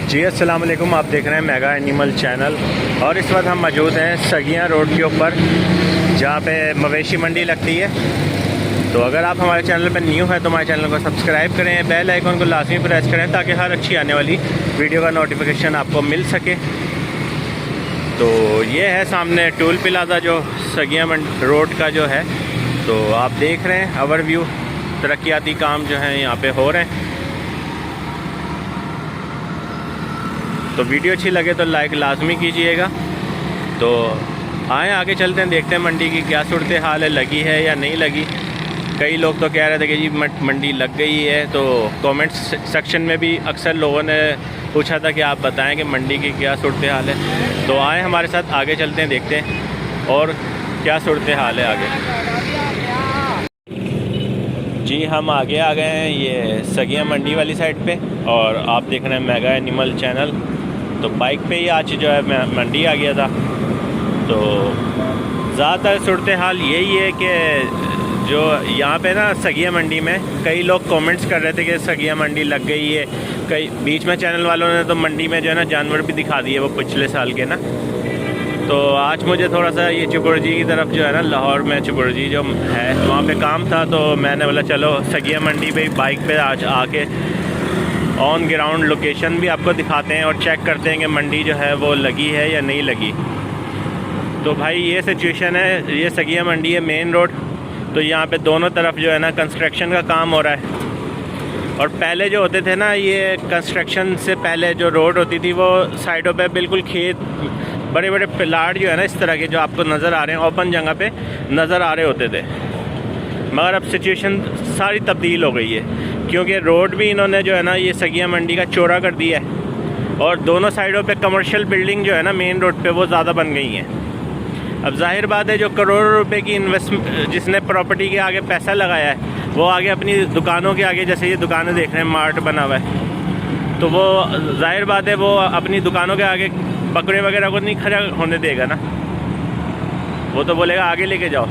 जी अस्सलाम वालेकुम। आप देख रहे हैं मेगा एनिमल चैनल और इस वक्त हम मौजूद हैं सगियां रोड के ऊपर जहाँ पे मवेशी मंडी लगती है। तो अगर आप हमारे चैनल पर न्यू है तो हमारे चैनल को सब्सक्राइब करें, बेल आइकन को लाजमी प्रेस करें ताकि हर अच्छी आने वाली वीडियो का नोटिफिकेशन आपको मिल सके। तो ये है सामने टूल प्लाजा जो सगियां रोड का जो है, तो आप देख रहे हैं ओवरव्यू। तरक्याती काम जो है यहाँ पे हो रहे हैं। तो वीडियो अच्छी लगे तो लाइक लाजमी कीजिएगा। तो आए आगे चलते हैं, देखते हैं मंडी की क्या सूरत हाल है, लगी है या नहीं लगी। कई लोग तो कह रहे थे कि जी मंडी लग गई है। तो कमेंट्स सेक्शन में भी अक्सर लोगों ने पूछा था कि आप बताएं कि मंडी की क्या सूरत हाल है। तो आए हमारे साथ आगे चलते हैं, देखते हैं और क्या सूरत हाल है आगे। जी हम आगे आ गए हैं ये सगियां मंडी वाली साइड पे और आप देख रहे हैं मेगा एनिमल चैनल। तो बाइक पे ही आज जो है मैं मंडी आ गया था। तो ज़्यादातर सूरत हाल यही है कि जो यहाँ पे ना सगिया मंडी में कई लोग कमेंट्स कर रहे थे कि सगिया मंडी लग गई है। कई बीच में चैनल वालों ने तो मंडी में जो है ना जानवर भी दिखा दिए वो पिछले साल के ना। तो आज मुझे थोड़ा सा ये चुकुरजी की तरफ जो है ना, लाहौर में चुकुरजी जो है वहाँ पे काम था। तो मैंने बोला चलो सगिया मंडी पे बाइक पे आज आके ऑन ग्राउंड लोकेशन भी आपको दिखाते हैं और चेक करते हैं कि मंडी जो है वो लगी है या नहीं लगी। तो भाई ये सिचुएशन है, ये सगिया मंडी है मेन रोड। तो यहाँ पे दोनों तरफ जो है ना कंस्ट्रक्शन का काम हो रहा है। और पहले जो होते थे ना, ये कंस्ट्रक्शन से पहले जो रोड होती थी वो साइडों पे बिल्कुल खेत, बड़े बड़े प्लाट जो है ना इस तरह के जो आपको नज़र आ रहे हैं ओपन जगह पे नज़र आ रहे होते थे। मगर अब सिचुएशन सारी तब्दील हो गई है क्योंकि रोड भी इन्होंने जो है ना ये सगिया मंडी का चौड़ा कर दिया है और दोनों साइडों पे कमर्शियल बिल्डिंग जो है ना मेन रोड पे वो ज़्यादा बन गई हैं। अब जाहिर बात है जो करोड़ों रुपए की इन्वेस्टमेंट जिसने प्रॉपर्टी के आगे पैसा लगाया है वो आगे अपनी दुकानों के आगे, जैसे ये दुकानें देख रहे हैं मार्ट बना हुआ है, तो वो जाहिर बात है वो अपनी दुकानों के आगे बकरे वगैरह को नहीं खड़ा होने देगा ना, वो तो बोलेगा आगे लेके जाओ।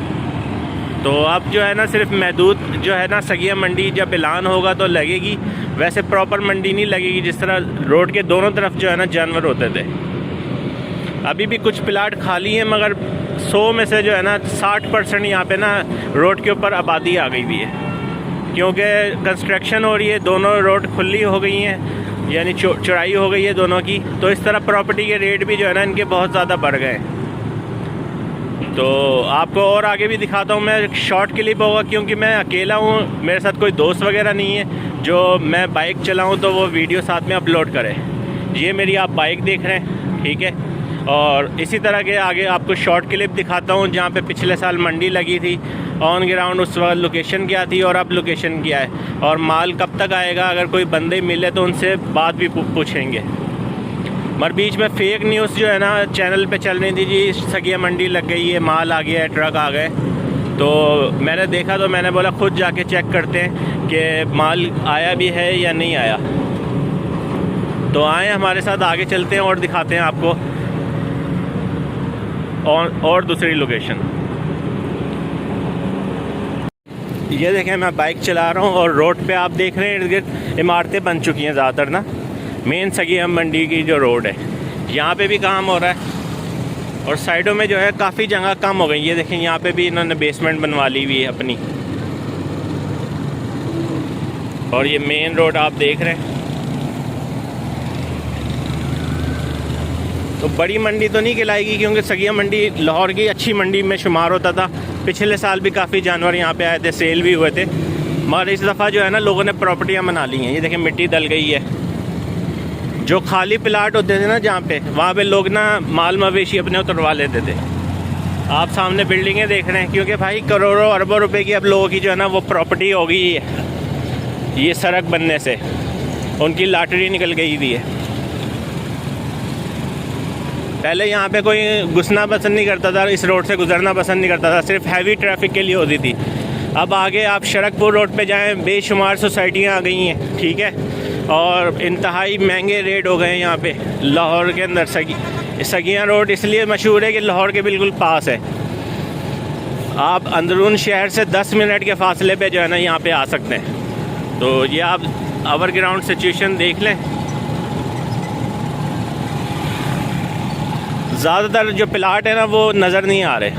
तो अब जो है ना सिर्फ महदूद जो है ना सगिया मंडी जब ऐलान होगा तो लगेगी, वैसे प्रॉपर मंडी नहीं लगेगी जिस तरह रोड के दोनों तरफ जो है ना जानवर होते थे। अभी भी कुछ प्लाट खाली हैं मगर 100 में से जो है ना 60% यहाँ पे ना रोड के ऊपर आबादी आ गई हुई है क्योंकि कंस्ट्रक्शन हो रही है। दोनों रोड खुली हो गई हैं, यानी चौड़ाई हो गई है दोनों की। तो इस तरह प्रॉपर्टी के रेट भी जो है ना इनके बहुत ज़्यादा बढ़ गए। तो आपको और आगे भी दिखाता हूँ मैं, शॉर्ट क्लिप होगा क्योंकि मैं अकेला हूँ, मेरे साथ कोई दोस्त वगैरह नहीं है जो मैं बाइक चलाऊँ तो वो वीडियो साथ में अपलोड करे। ये मेरी आप बाइक देख रहे हैं, ठीक है। और इसी तरह के आगे आपको शॉर्ट क्लिप दिखाता हूँ जहाँ पे पिछले साल मंडी लगी थी ऑन ग्राउंड, उस वक्त लोकेशन क्या थी और अब लोकेशन क्या है और माल कब तक आएगा। अगर कोई बंदे मिले तो उनसे बात भी पूछेंगे। मगर बीच में फेक न्यूज़ जो है ना चैनल पे चल रही थी, जी सगिया मंडी लग गई है, माल आ गया है, ट्रक आ गए। तो मैंने देखा तो मैंने बोला खुद जाके चेक करते हैं कि माल आया भी है या नहीं आया। तो आए हमारे साथ आगे चलते हैं और दिखाते हैं आपको और दूसरी लोकेशन। ये देखें मैं बाइक चला रहा हूँ और रोड पे आप देख रहे हैं इर्द गिर्द इमारतें बन चुकी हैं ज़्यादातर ना। मेन सगिया मंडी की जो रोड है यहाँ पे भी काम हो रहा है और साइडों में जो है काफ़ी जगह कम हो गई। ये देखें यहाँ पे भी इन्होंने बेसमेंट बनवा ली हुई है अपनी। और ये मेन रोड आप देख रहे हैं। तो बड़ी मंडी तो नहीं कहलाएगी क्योंकि सगिया मंडी लाहौर की अच्छी मंडी में शुमार होता था। पिछले साल भी काफ़ी जानवर यहाँ पे आए थे, सेल भी हुए थे। मगर इस दफ़ा जो है ना लोगों ने प्रॉपर्टियाँ बना ली हैं। ये देखें मिट्टी डल गई है। जो खाली प्लाट होते थे ना जहाँ पे, वहाँ पे लोग ना माल मवेशी अपने उतरवा लेते थे। आप सामने बिल्डिंगें देख रहे हैं क्योंकि भाई करोड़ों अरबों रुपए की अब लोगों की जो है ना वो प्रॉपर्टी हो गई है। ये सड़क बनने से उनकी लॉटरी निकल गई हुई है। पहले यहाँ पे कोई घुसना पसंद नहीं करता था, इस रोड से गुजरना पसंद नहीं करता था, सिर्फ हैवी ट्रैफिक के लिए होती थी। अब आगे आप शरकपुर रोड पे जाएं, बेशुमार सोसाइटियाँ आ गई हैं, ठीक है। और इंतहाई महंगे रेट हो गए हैं यहाँ पे लाहौर के अंदर। सगियां रोड इसलिए मशहूर है कि लाहौर के बिल्कुल पास है। आप अंदरून शहर से 10 मिनट के फासले पे जो है ना यहाँ पे आ सकते हैं। तो ये आप ओवर ग्राउंड सिचुएशन देख लें। ज़्यादातर जो प्लाट है ना वो नज़र नहीं आ रहे।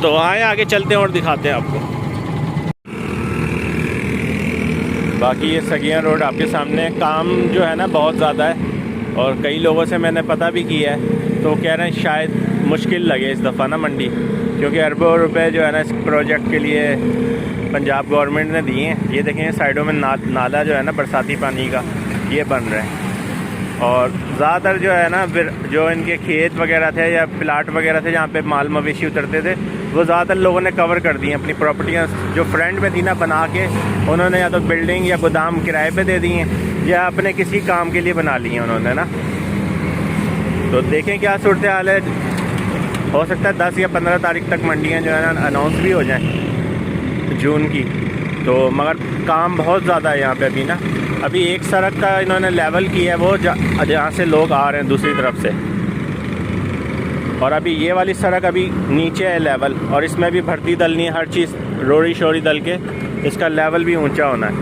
तो आए आगे चलते हैं और दिखाते हैं आपको। बाकी ये सगिया रोड आपके सामने, काम जो है ना बहुत ज़्यादा है और कई लोगों से मैंने पता भी किया है, तो कह रहे हैं शायद मुश्किल लगे इस दफ़ा ना मंडी, क्योंकि अरबों रुपए जो है ना इस प्रोजेक्ट के लिए पंजाब गवर्नमेंट ने दिए हैं। ये देखें साइडों में नाला जो है ना बरसाती पानी का ये बन रहा है। और ज़्यादातर जो है ना फिर जो इनके खेत वगैरह थे या प्लाट वगैरह थे जहाँ पे माल मवेशी उतरते थे, वो ज़्यादातर लोगों ने कवर कर दिए अपनी प्रॉपर्टियाँ जो फ्रंट में थी ना बना के, उन्होंने या तो बिल्डिंग या गोदाम किराए पे दे दिए या अपने किसी काम के लिए बना लिए उन्होंने ना। तो देखें क्या सूरत हाल है। हो सकता है 10 या 15 तारीख तक मंडियाँ जो है ना अनाउंस भी हो जाएँ जून की। तो मगर काम बहुत ज़्यादा है यहाँ पे अभी ना। अभी एक सड़क का इन्होंने लेवल किया है वो जहाँ से लोग आ रहे हैं दूसरी तरफ से, और अभी ये वाली सड़क अभी नीचे है लेवल, और इसमें भी भर्ती डलनी है, हर चीज़ रोड़ी शोरी डल के इसका लेवल भी ऊंचा होना है।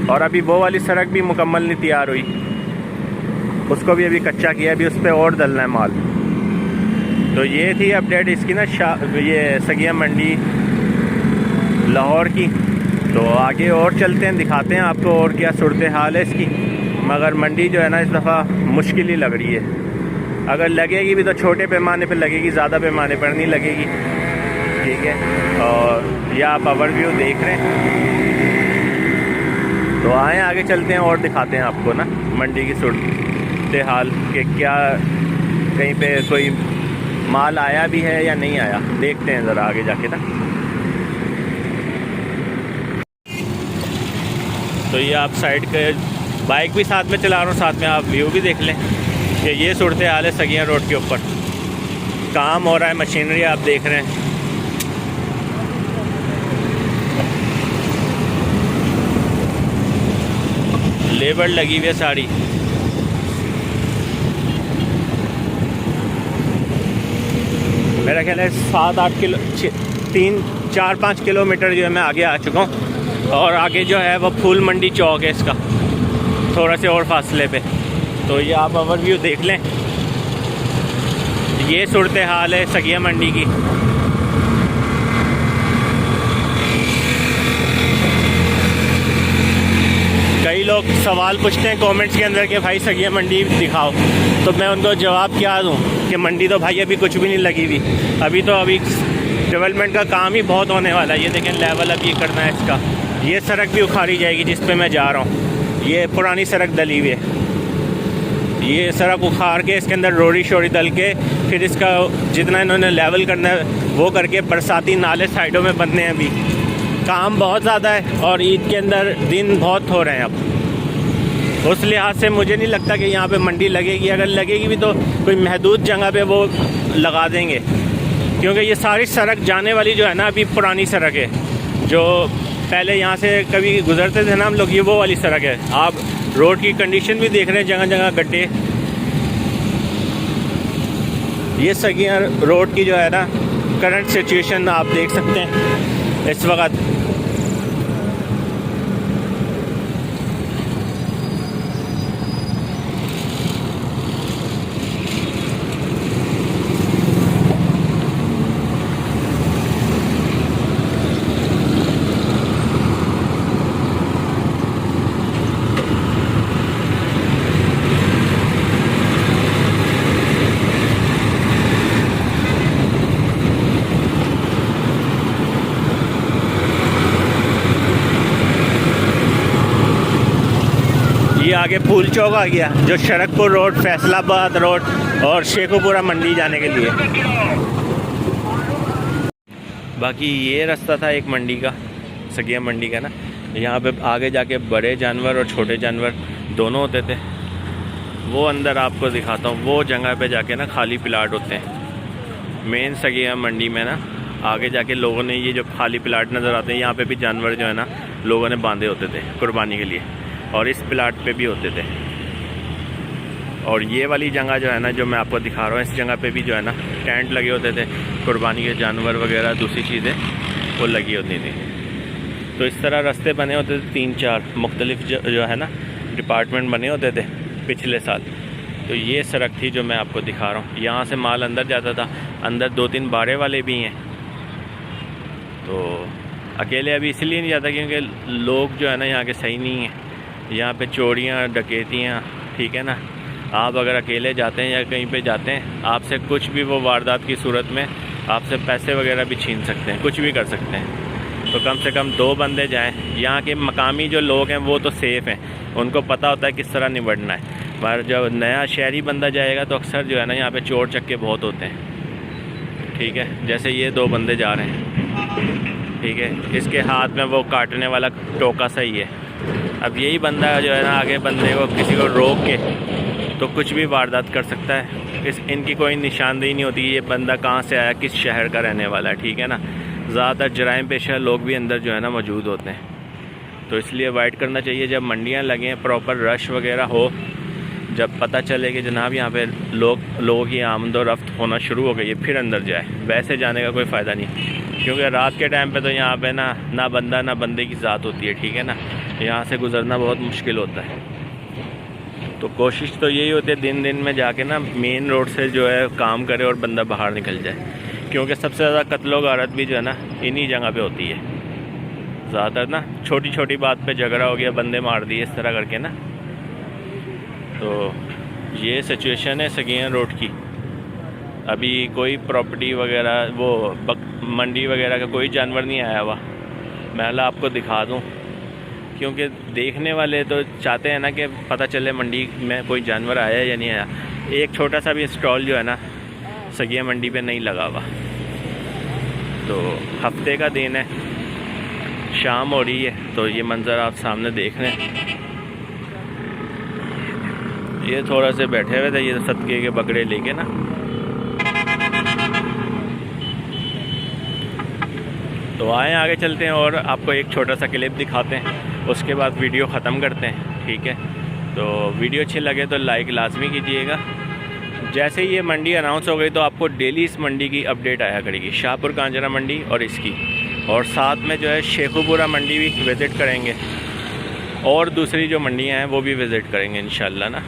और अभी वो वाली सड़क भी मुकम्मल नहीं तैयार हुई, उसको भी अभी कच्चा किया, अभी उस पर और डलना है माल। तो ये थी अपडेट इसकी ना ये सगिया मंडी लाहौर की। तो आगे और चलते हैं, दिखाते हैं आपको और क्या सूरत हाल है इसकी। मगर मंडी जो है ना इस दफ़ा मुश्किल ही लग रही है। अगर लगेगी भी तो छोटे पैमाने पर लगेगी, ज़्यादा पैमाने पर नहीं लगेगी, ठीक है। और यह आप ओवरव्यू देख रहे हैं। तो आए आगे चलते हैं और दिखाते हैं आपको ना मंडी की सूरत हाल के, क्या कहीं पे कोई माल आया भी है या नहीं आया, देखते हैं ज़रा आगे जाके ना। तो ये आप साइड के बाइक भी साथ में चला रहा हूँ, साथ में आप व्यू भी देख लें कि ये सूरत हाल है सगिया रोड के ऊपर। काम हो रहा है, मशीनरी आप देख रहे हैं। लेबर लगी हुई है सारी। मेरा ख्याल है 7-8 किलो 3-4-5 किलोमीटर जो है मैं आगे आ चुका हूँ, और आगे जो है वो फूल मंडी चौक है इसका, थोड़ा से और फासले पे। तो ये आप ओवरव्यू देख लें, ये सूरत हाल है सगिया मंडी की। कई लोग सवाल पूछते हैं कमेंट्स के अंदर कि भाई सगिया मंडी दिखाओ, तो मैं उनको जवाब क्या दूं कि मंडी तो भाई अभी कुछ भी नहीं लगी हुई। अभी डेवलपमेंट का काम ही बहुत होने वाला है। ये देखें लेवल अभी करना है इसका। ये सड़क भी उखाड़ी जाएगी जिस पे मैं जा रहा हूँ, ये पुरानी सड़क डली हुई है। ये सड़क उखाड़ के इसके अंदर रोड़ी शोरी डल के फिर इसका जितना इन्होंने लेवल करना है वो करके बरसाती नाले साइडों में बनने हैं। अभी काम बहुत ज़्यादा है और ईद के अंदर दिन बहुत हो रहे हैं अब। उस लिहाज से मुझे नहीं लगता कि यहाँ पे मंडी लगेगी। अगर लगेगी भी तो कोई महदूद जगह पे वो लगा देंगे, क्योंकि ये सारी सड़क जाने वाली जो है ना अभी पुरानी सड़क है, जो पहले यहाँ से कभी गुजरते थे ना हम लोग, ये वो वाली सड़क है। आप रोड की कंडीशन भी देख रहे हैं, जगह जगह गड्ढे। ये सगिया रोड की जो है ना करंट सिचुएशन आप देख सकते हैं इस वक्त। ये आगे फूल चौक आ गया, जो शरकपुर रोड, फैसलाबाद रोड और शेखुपुरा मंडी जाने के लिए। बाकी ये रास्ता था एक मंडी का, सगिया मंडी का ना। यहाँ पे आगे जाके बड़े जानवर और छोटे जानवर दोनों होते थे। वो अंदर आपको दिखाता हूँ, वो जगह पे जाके ना खाली प्लाट होते हैं मेन सगिया मंडी में ना। आगे जाके लोगों ने ये जो खाली प्लाट नज़र आते हैं, यहाँ पे भी जानवर जो है ना लोगों ने बांधे होते थे कुर्बानी के लिए, और इस प्लाट पे भी होते थे। और ये वाली जगह जो है ना जो मैं आपको दिखा रहा हूँ, इस जगह पे भी जो है ना टेंट लगे होते थे, कुर्बानी के जानवर वगैरह दूसरी चीज़ें वो लगी होती थी। तो इस तरह रास्ते बने होते थे, 3-4 मुख्तलिफ जो है ना डिपार्टमेंट बने होते थे। पिछले साल। तो ये सड़क थी जो मैं आपको दिखा रहा हूँ। यहाँ से माल अंदर जाता था, अंदर 2-3 बाड़े वाले भी हैं। तो अकेले अभी इसलिए नहीं जाता क्योंकि लोग जो है ना यहाँ के सही नहीं हैं। यहाँ पे चोरियाँ डकैतियाँ, ठीक है ना। आप अगर अकेले जाते हैं या कहीं पे जाते हैं, आपसे कुछ भी वो वारदात की सूरत में आपसे पैसे वगैरह भी छीन सकते हैं, कुछ भी कर सकते हैं। तो कम से कम 2 बंदे जाएं। यहाँ के मकामी जो लोग हैं वो तो सेफ़ हैं, उनको पता होता है किस तरह निपटना है। पर जब नया शहरी बंदा जाएगा तो अक्सर जो है ना यहाँ पे चोर चक्के बहुत होते हैं, ठीक है। जैसे ये 2 बंदे जा रहे हैं, ठीक है, इसके हाथ में वो काटने वाला टोका सही है। अब यही बंदा जो है ना आगे बंदे को किसी को रोक के तो कुछ भी वारदात कर सकता है। इनकी कोई निशानदेही नहीं होती कि ये बंदा कहाँ से आया, किस शहर का रहने वाला है, ठीक है ना। ज़्यादातर जराइम पेशा लोग भी अंदर जो है ना मौजूद होते हैं। तो इसलिए अवॉइड करना चाहिए। जब मंडियाँ लगें, प्रॉपर रश वगैरह हो, जब पता चले कि जनाब यहाँ पे लोगों की आमदोरफ्त होना शुरू हो गई है, फिर अंदर जाए। वैसे जाने का कोई फ़ायदा नहीं, क्योंकि रात के टाइम पे तो यहाँ पे ना बंदा ना बंदे की ज़ात होती है, ठीक है ना। यहाँ से गुज़रना बहुत मुश्किल होता है। तो कोशिश तो यही होती है दिन में जाके ना मेन रोड से जो है काम करे और बंदा बाहर निकल जाए, क्योंकि सबसे ज़्यादा कत्लो गारत भी जो है ना इन्हीं जगह पे होती है। ज़्यादातर ना छोटी छोटी बात पे झगड़ा हो गया, बंदे मार दिए, इस तरह करके ना। तो ये सिचुएशन है सगियां रोड की। अभी कोई प्रॉपर्टी वगैरह वो मंडी वगैरह का कोई जानवर नहीं आया हुआ। मैं आपको दिखा दूँ, क्योंकि देखने वाले तो चाहते हैं ना कि पता चले मंडी में कोई जानवर आया या नहीं आया। एक छोटा सा भी स्टॉल जो है ना सगिया मंडी पे नहीं लगा हुआ। तो हफ्ते का दिन है, शाम हो रही है, तो ये मंज़र आप सामने देख रहे हैं। ये थोड़ा से बैठे हुए थे ये सदके के बकरे लेके ना। तो आए आगे चलते हैं और आपको एक छोटा सा क्लिप दिखाते हैं, उसके बाद वीडियो ख़त्म करते हैं, ठीक है। तो वीडियो अच्छी लगे तो लाइक लाजमी कीजिएगा। जैसे ही ये मंडी अनाउंस हो गई तो आपको डेली इस मंडी की अपडेट आया करेगी, शाहपुर कांजरा मंडी और इसकी, और साथ में जो है शेखुपुरा मंडी भी विज़िट करेंगे और दूसरी जो मंडियां हैं वो भी विज़िट करेंगे इंशाल्लाह ना।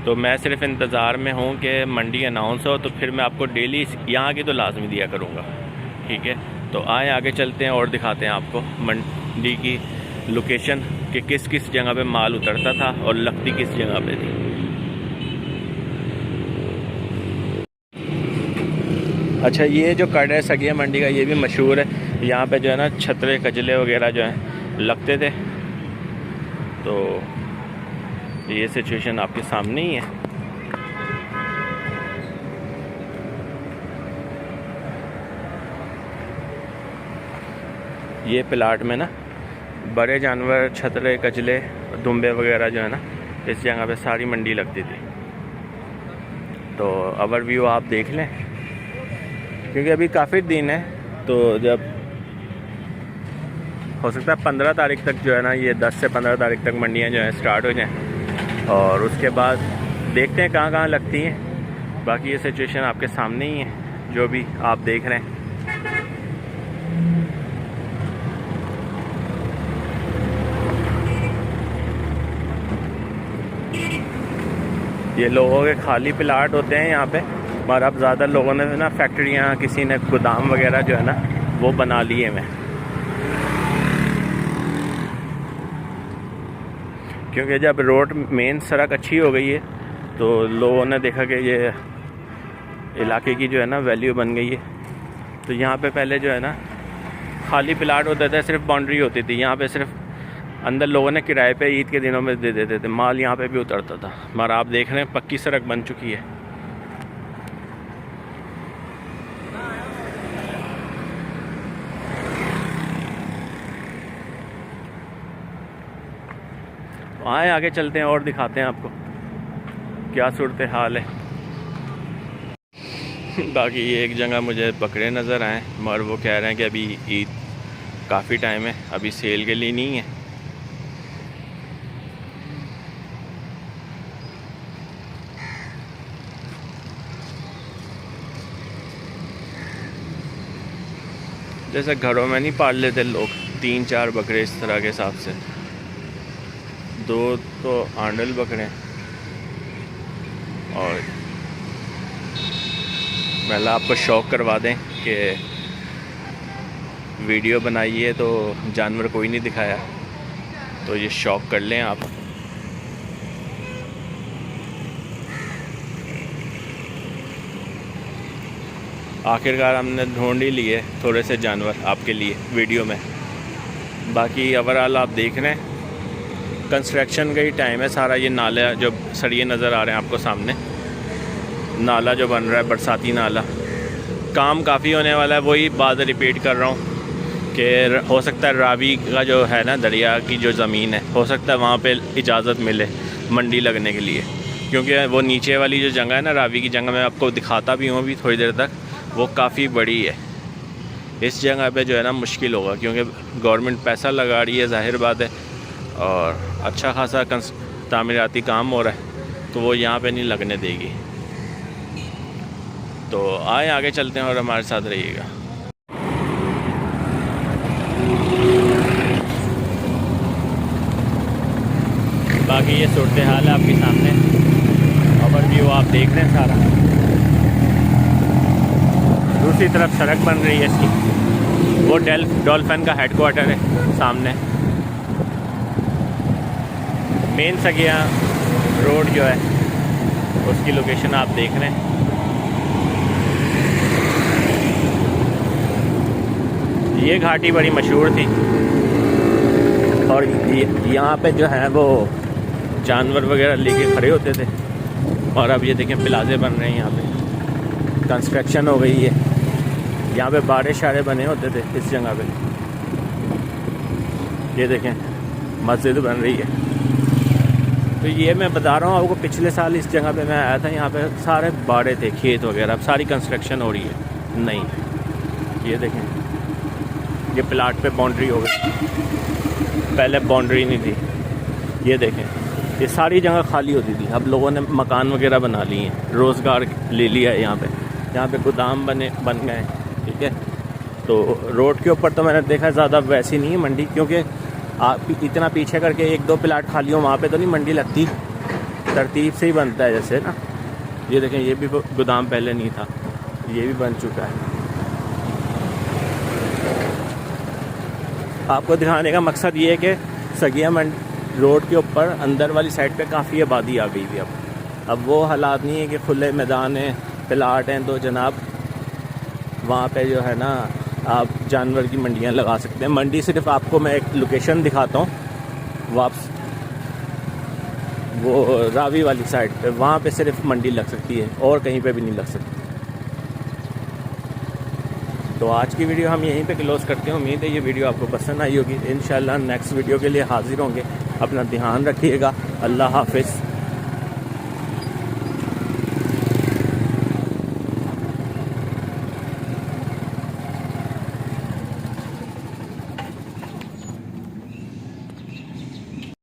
तो मैं सिर्फ इंतज़ार में हूँ कि मंडी अनाउंस हो, तो फिर मैं आपको डेली यहाँ की तो लाजमी दिया करूँगा, ठीक है। तो आए आगे चलते हैं और दिखाते हैं आपको मंडी की लोकेशन कि किस किस जगह पे माल उतरता था और लगती किस जगह पे थी। अच्छा, ये जो कड़ है सगिया मंडी का, ये भी मशहूर है। यहाँ पे जो है ना छतरे कजले वगैरह जो हैं लगते थे। तो ये सिचुएशन आपके सामने ही है। ये प्लाट में ना बड़े जानवर, छतरे कजले, दुम्बे वगैरह जो है ना इस जगह पे सारी मंडी लगती थी। तो ओवरव्यू आप देख लें, क्योंकि अभी काफ़ी दिन है। तो जब हो सकता है 15 तारीख तक जो है ना, ये 10 से 15 तारीख तक मंडियाँ जो हैं स्टार्ट हो जाएँ, और उसके बाद देखते हैं कहाँ कहाँ लगती हैं। बाकी ये सिचुएशन आपके सामने ही है जो भी आप देख रहे हैं। ये लोगों के खाली प्लाट होते हैं यहाँ पे, और अब ज़्यादा लोगों ने ना फैक्ट्रियाँ, किसी ने गोदाम वगैरह जो है ना वो बना लिए हैं। क्योंकि जब रोड मेन सड़क अच्छी हो गई है तो लोगों ने देखा कि ये इलाके की जो है ना वैल्यू बन गई है। तो यहाँ पे पहले जो है ना खाली प्लाट होता था, सिर्फ बाउंड्री होती थी। यहाँ पे सिर्फ अंदर लोगों ने किराए पे ईद के दिनों में दे देते थे, माल यहाँ पे भी उतरता था। मगर आप देख रहे हैं पक्की सड़क बन चुकी है। आए आगे चलते हैं और दिखाते हैं आपको क्या सूरत हाल है। बाकी ये एक जगह मुझे बकरे नज़र आए, मगर वो कह रहे हैं कि अभी ईद काफ़ी टाइम है, अभी सेल के लिए नहीं है। जैसे घरों में नहीं पाल लेते लोग 3-4 बकरे इस तरह के हिसाब से, 2 तो आंडल बकरे हैं। और पहले आपको शौक़ करवा दें कि वीडियो बनाइए तो जानवर कोई नहीं दिखाया, तो ये शौक़ कर लें आप। आखिरकार हमने ढूंढ ही लिए थोड़े से जानवर आपके लिए वीडियो में। बाकी ओवरऑल आप देख रहे हैं कंस्ट्रक्शन का ही टाइम है सारा। ये नाला जो सरिये नज़र आ रहे हैं आपको सामने, नाला जो बन रहा है बरसाती नाला, काम काफ़ी होने वाला है। वही बात रिपीट कर रहा हूँ कि हो सकता है रावी का जो है ना, दरिया की जो ज़मीन है, हो सकता है वहाँ पे इजाज़त मिले मंडी लगने के लिए, क्योंकि वो नीचे वाली जो जगह है ना, रावी की जगह, मैं आपको दिखाता भी हूँ अभी थोड़ी देर तक, वो काफ़ी बड़ी है। इस जगह पे जो है ना मुश्किल होगा, क्योंकि गवर्नमेंट पैसा लगा रही है, जाहिर बात है, और अच्छा खासा तामीराती काम हो रहा है, तो वो यहाँ पे नहीं लगने देगी। तो आए आगे चलते हैं और हमारे साथ रहिएगा। बाकी ये सूरत हाल है आपके सामने, ओवरव्यू आप देख रहे हैं सारा। दूसरी तरफ सड़क बन रही है इसकी, वो डॉल्फिन का हेडक्वार्टर है सामने। मेन सगिया रोड जो है उसकी लोकेशन आप देख रहे हैं। ये घाटी बड़ी मशहूर थी, और यहाँ पे जो है वो जानवर वगैरह लेके खड़े होते थे। और अब ये देखें प्लाजे बन रहे हैं, यहाँ पे कंस्ट्रक्शन हो गई है। यहाँ पे बाड़े शारे बने होते थे इस जगह पे। ये देखें मस्जिद बन रही है। तो ये मैं बता रहा हूँ आपको, पिछले साल इस जगह पे मैं आया था, यहाँ पे सारे बाड़े थे, खेत वगैरह, अब सारी कंस्ट्रक्शन हो रही है। नहीं, ये देखें ये प्लाट पे बाउंड्री हो गई, पहले बाउंड्री नहीं थी। ये देखें ये सारी जगह खाली होती थी, अब लोगों ने मकान वगैरह बना लिए हैं, रोज़गार ले लिया है। यहाँ पे गोदाम बन गए, ठीक है। तो रोड के ऊपर तो मैंने देखा ज़्यादा वैसी नहीं है मंडी, क्योंकि आप इतना पीछे करके 1-2 प्लाट खाली हो, वहाँ पे तो नहीं मंडी लगती, तरतीब से ही बनता है जैसे ना। ये देखें ये भी गोदाम पहले नहीं था, ये भी बन चुका है। आपको दिखाने का मकसद ये है कि सगिया रोड के ऊपर अंदर वाली साइड पे काफ़ी आबादी आ गई थी। अब वो हालात नहीं है कि खुले मैदान हैं, प्लाट हैं, तो जनाब वहाँ पे जो है ना आप जानवर की मंडियाँ लगा सकते हैं। मंडी सिर्फ आपको मैं एक लोकेशन दिखाता हूँ, वापस वो रावी वाली साइड पे, वहाँ पे सिर्फ मंडी लग सकती है, और कहीं पे भी नहीं लग सकती। तो आज की वीडियो हम यहीं पे क्लोज़ करते हैं। उम्मीद है ये वीडियो आपको पसंद आई होगी। इंशाल्लाह नेक्स्ट वीडियो के लिए हाजिर होंगे। अपना ध्यान रखिएगा। अल्लाह हाफिज़।